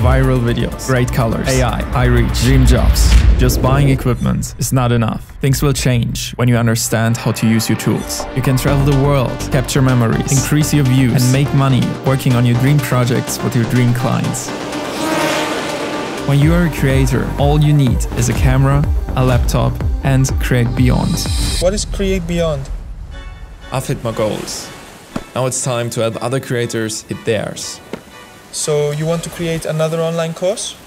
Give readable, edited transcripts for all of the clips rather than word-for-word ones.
Viral videos, great colors, AI, high reach, dream jobs. Just buying equipment is not enough. Things will change when you understand how to use your tools. You can travel the world, capture memories, increase your views, and make money working on your dream projects with your dream clients. When you are a creator, all you need is a camera, a laptop, and Create Beyond. What is Create Beyond? I've hit my goals. Now it's time to help other creators hit theirs. So you want to create another online course?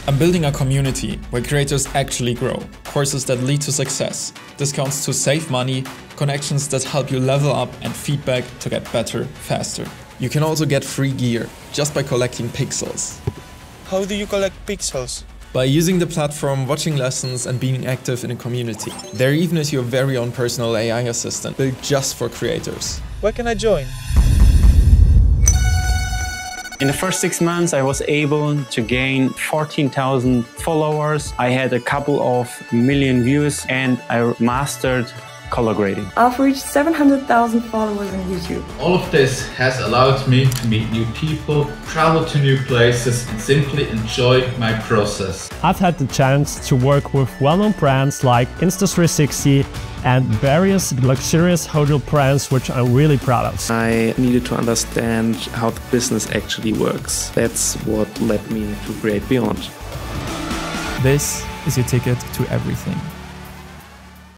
I'm building a community where creators actually grow, courses that lead to success, discounts to save money, connections that help you level up, and feedback to get better faster. You can also get free gear just by collecting pixels. How do you collect pixels? By using the platform, watching lessons, and being active in a community. There even is your very own personal AI assistant built just for creators. Where can I join? In the first 6 months, I was able to gain 14,000 followers. I had a couple of million views and I mastered color grading. I've reached 700,000 followers on YouTube. All of this has allowed me to meet new people, travel to new places, and simply enjoy my process. I've had the chance to work with well-known brands like Insta360 and various luxurious hotel brands, which I'm really proud of. I needed to understand how the business actually works. That's what led me to Create Beyond. This is your ticket to everything.